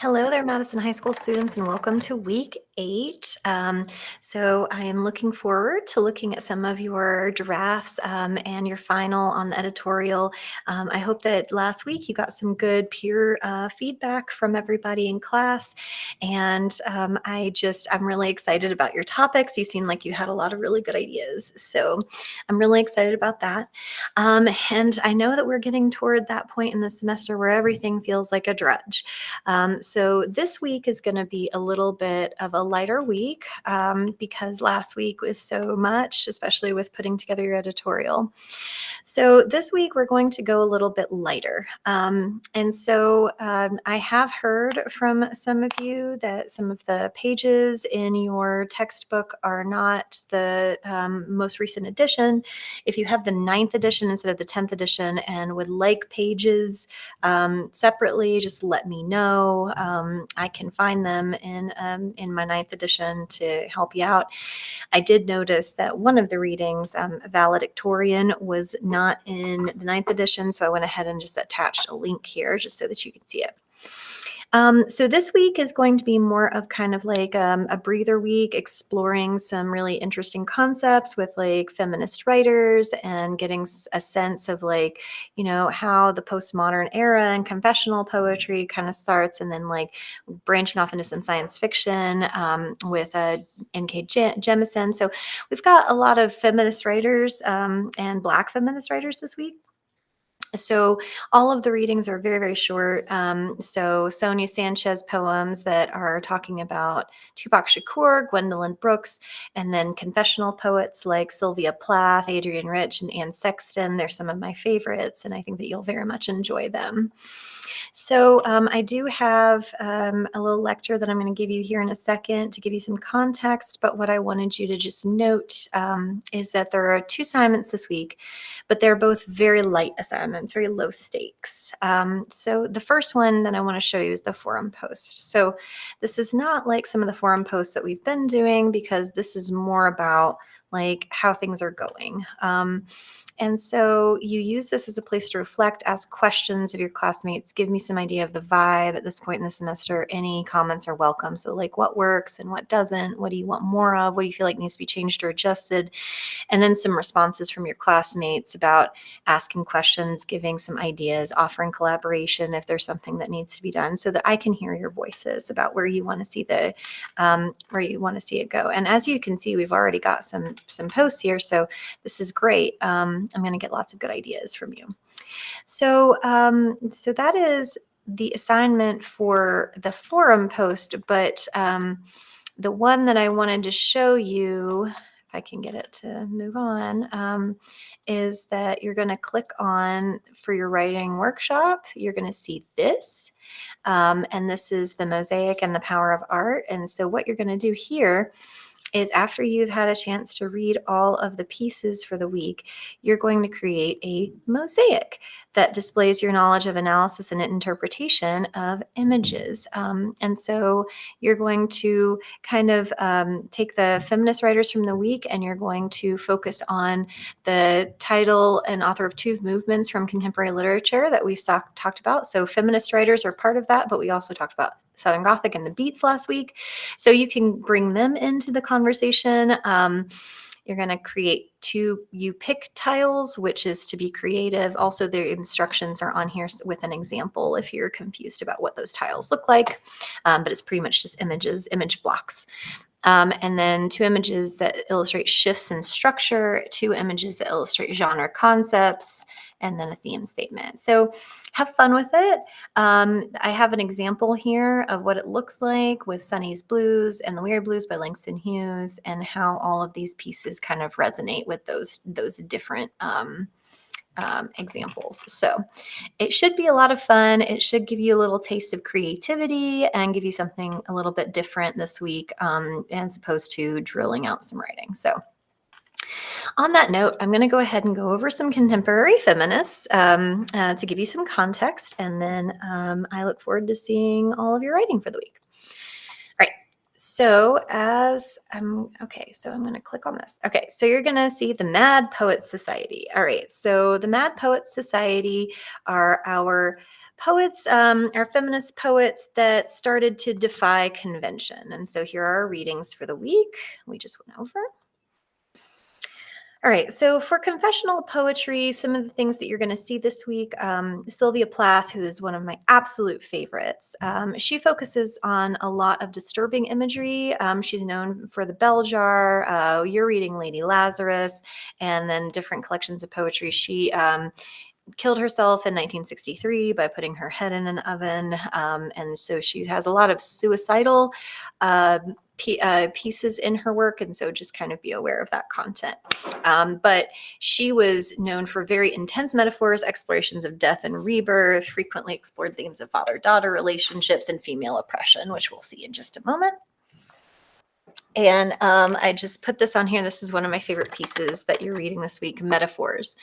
Hello there, Madison High School students, and welcome to week 8. So I am looking forward to looking at some of your drafts and your final on the editorial. I hope that last week you got some good peer feedback from everybody in class, and I'm really excited about your topics. You seem like you had a lot of really good ideas, so I'm really excited about that. And I know that we're getting toward that point in the semester where everything feels like a drudge. So this week is going to be a little bit of a lighter week because last week was so much, especially with putting together your editorial. So this week we're going to go a little bit lighter. I have heard from some of you that some of the pages in your textbook are not the most recent edition. If you have the 9th edition instead of the 10th edition and would like pages separately, just let me know. I can find them in my 9th edition to help you out. I did notice that one of the readings, valedictorian, was not in the 9th edition, so I went ahead and just attached a link here just so that you can see it. So this week is going to be more of kind of like a breather week, exploring some really interesting concepts with like feminist writers and getting a sense of like, how the postmodern era and confessional poetry kind of starts, and then like branching off into some science fiction with N.K. Jemisin. So we've got a lot of feminist writers and Black feminist writers this week. So all of the readings are very, very short. So Sonia Sanchez poems that are talking about Tupac Shakur, Gwendolyn Brooks, and then confessional poets like Sylvia Plath, Adrienne Rich, and Anne Sexton. They're some of my favorites, and I think that you'll very much enjoy them. So I do have a little lecture that I'm going to give you here in a second to give you some context, but what I wanted you to just note is that there are 2 assignments this week, but they're both very light assignments, very low stakes. So the first one that I want to show you is the forum post. So this is not like some of the forum posts that we've been doing, because this is more about like how things are going. And so you use this as a place to reflect, ask questions of your classmates, give me some idea of the vibe at this point in the semester. Any comments are welcome. So like what works and what doesn't, what do you want more of, what do you feel like needs to be changed or adjusted? And then some responses from your classmates about asking questions, giving some ideas, offering collaboration if there's something that needs to be done, so that I can hear your voices about where you want to see it go. And as you can see, we've already got some posts here, so this is great. I'm going to get lots of good ideas from you. So that is the assignment for the forum post, but the one that I wanted to show you, if I can get it to move on, is that you're going to click on for your writing workshop. You're going to see this, and this is the mosaic and the power of art. And so what you're going to do here is, after you've had a chance to read all of the pieces for the week, you're going to create a mosaic that displays your knowledge of analysis and interpretation of images. And so you're going to kind of take the feminist writers from the week, and you're going to focus on the title and author of 2 movements from contemporary literature that we've talked about. So feminist writers are part of that, but we also talked about Southern Gothic and the Beats last week. So you can bring them into the conversation. You're going to create 2 you pick tiles, which is to be creative. Also, the instructions are on here with an example if you're confused about what those tiles look like. But it's pretty much just images, image blocks. And then 2 images that illustrate shifts in structure, 2 images that illustrate genre concepts, and then a theme statement. So have fun with it. I have an example here of what it looks like with Sunny's Blues and the Weird Blues by Langston Hughes, and how all of these pieces kind of resonate with those different examples. So it should be a lot of fun. It should give you a little taste of creativity and give you something a little bit different this week, as opposed to drilling out some writing. So on that note, I'm going to go ahead and go over some contemporary feminists to give you some context, and then I look forward to seeing all of your writing for the week. All right. So I'm going to click on this. Okay, so you're going to see the Mad Poets Society. All right, so the Mad Poets Society are our poets are feminist poets that started to defy convention. And so here are our readings for the week. We just went over. All right, so for confessional poetry, some of the things that you're going to see this week, Sylvia Plath, who is one of my absolute favorites, she focuses on a lot of disturbing imagery. She's known for the Bell Jar, you're reading Lady Lazarus, and then different collections of poetry. She killed herself in 1963 by putting her head in an oven. And so she has a lot of suicidal pieces in her work. And so just kind of be aware of that content. But she was known for very intense metaphors, explorations of death and rebirth, frequently explored themes of father-daughter relationships and female oppression, which we'll see in just a moment. And I just put this on here. This is one of my favorite pieces that you're reading this week, Metaphors.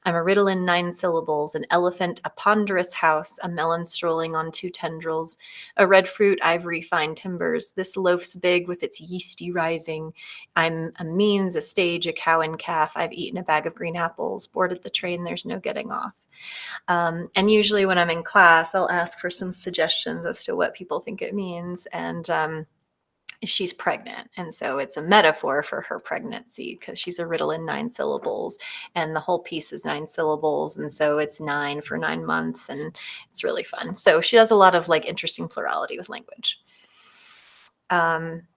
I'm a riddle in 9 syllables, an elephant, a ponderous house, a melon strolling on 2 tendrils, a red fruit, ivory, fine timbers. This loaf's big with its yeasty rising. I'm a means, a stage, a cow and calf. I've eaten a bag of green apples, boarded the train, there's no getting off. And usually when I'm in class, I'll ask for some suggestions as to what people think it means. And she's pregnant, and so it's a metaphor for her pregnancy because she's a riddle in 9 syllables, and the whole piece is 9 syllables, and so it's 9 for 9 months, and it's really fun. So she does a lot of like interesting plurality with language. But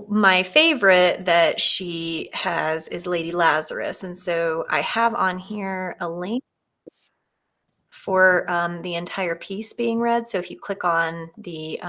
my favorite that she has is Lady Lazarus, and so I have on here a link for the entire piece being read. So if you click on the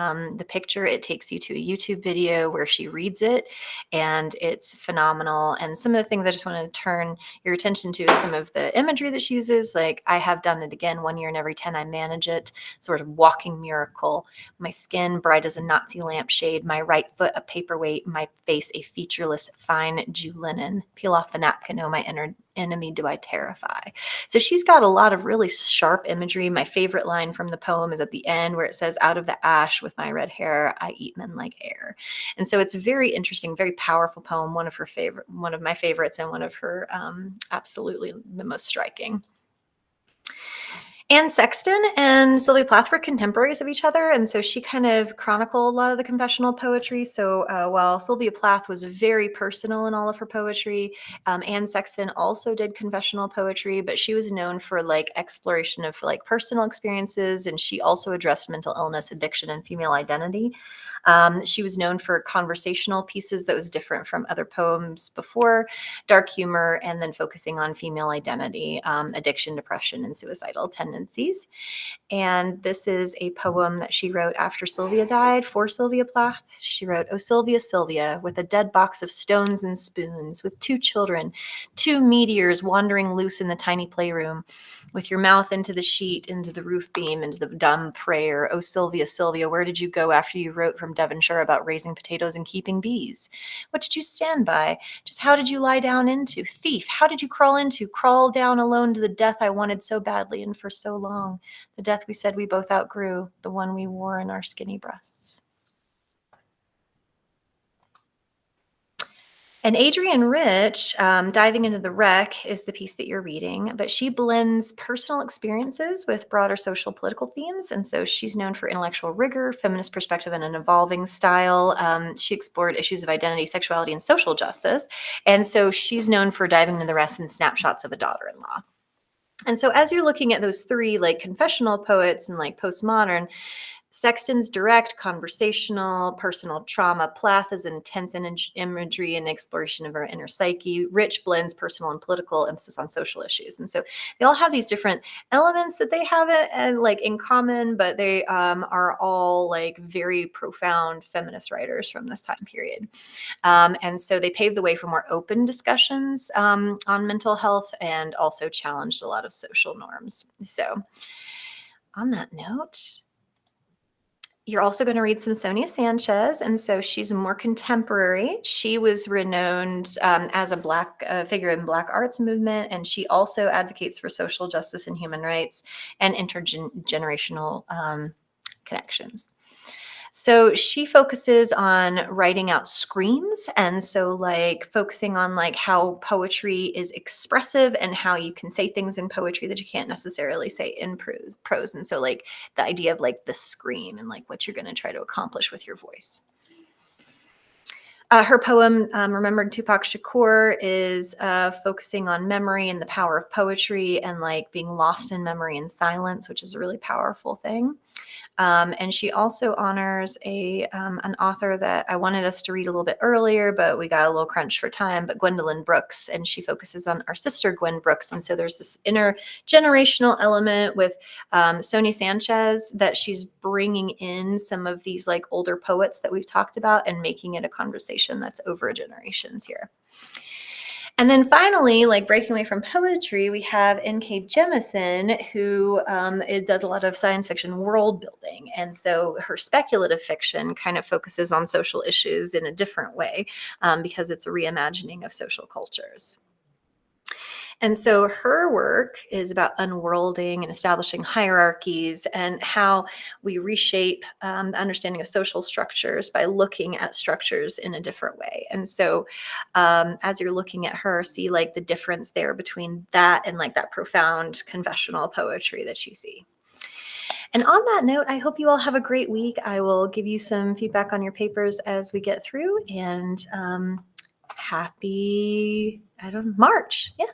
picture, it takes you to a YouTube video where she reads it, and it's phenomenal. And some of the things I just want to turn your attention to is some of the imagery that she uses. Like, I have done it again, 1 year in every 10 I manage it, sort of walking miracle. My skin bright as a Nazi lampshade, my right foot a paperweight, my face a featureless fine Jew linen. Peel off the napkin, oh my inner enemy do I terrify. So she's got a lot of really sharp imagery. My favorite line from the poem is at the end where it says, out of the ash with my red hair, I eat men like air. And so it's a very interesting, very powerful poem, one of my favorites, and one of her absolutely the most striking. Anne Sexton and Sylvia Plath were contemporaries of each other, and so she kind of chronicled a lot of the confessional poetry. So while Sylvia Plath was very personal in all of her poetry, Anne Sexton also did confessional poetry, but she was known for like exploration of like personal experiences, and she also addressed mental illness, addiction, and female identity. She was known for conversational pieces that was different from other poems before, dark humor, and then focusing on female identity, addiction, depression, and suicidal tendencies. And this is a poem that she wrote after Sylvia died for Sylvia Plath. She wrote, "Oh, Sylvia, Sylvia, with a dead box of stones and spoons, with 2 children, 2 meteors wandering loose in the tiny playroom, with your mouth into the sheet, into the roof beam, into the dumb prayer. Oh, Sylvia, Sylvia, where did you go after you wrote from Devonshire about raising potatoes and keeping bees? What did you stand by? Just how did you lie down into? Thief, how did you crawl into? Crawl down alone to the death I wanted so badly and for so long. The death we said we both outgrew, the one we wore in our skinny breasts." And Adrienne Rich, Diving into the Wreck, is the piece that you're reading, but she blends personal experiences with broader social political themes. And so she's known for intellectual rigor, feminist perspective, and an evolving style. She explored issues of identity, sexuality, and social justice. And so she's known for diving into the rest in Snapshots of a Daughter-in-Law. And so as you're looking at those 3 like confessional poets and like postmodern, Sexton's direct, conversational, personal trauma. Plath is intense imagery and exploration of our inner psyche. Rich blends personal and political, emphasis on social issues. And so they all have these different elements that they have and like in common, but they are all like very profound feminist writers from this time period. And so they paved the way for more open discussions on mental health and also challenged a lot of social norms. So on that note, you're also going to read some Sonia Sanchez, and so she's more contemporary. She was renowned as a Black figure in Black arts movement, and she also advocates for social justice and human rights and intergenerational connections. So she focuses on writing out screams. And so, like, focusing on like how poetry is expressive and how you can say things in poetry that you can't necessarily say in prose. And so, like, the idea of like the scream and like what you're going to try to accomplish with your voice. Her poem, Remembering Tupac Shakur, is focusing on memory and the power of poetry and like being lost in memory and silence, which is a really powerful thing. And she also honors an author that I wanted us to read a little bit earlier, but we got a little crunch for time. But Gwendolyn Brooks, and she focuses on our sister Gwen Brooks, and so there's this intergenerational element with Sony Sanchez that she's bringing in some of these like older poets that we've talked about and making it a conversation that's over generations here. And then finally, like breaking away from poetry, we have N.K. Jemisin, who does a lot of science fiction world building. And so her speculative fiction kind of focuses on social issues in a different way because it's a reimagining of social cultures. And so her work is about unworlding and establishing hierarchies and how we reshape the understanding of social structures by looking at structures in a different way. And so as you're looking at her, see like the difference there between that and like that profound confessional poetry that you see. And on that note, I hope you all have a great week. I will give you some feedback on your papers as we get through, and happy, I don't know, March. Yeah.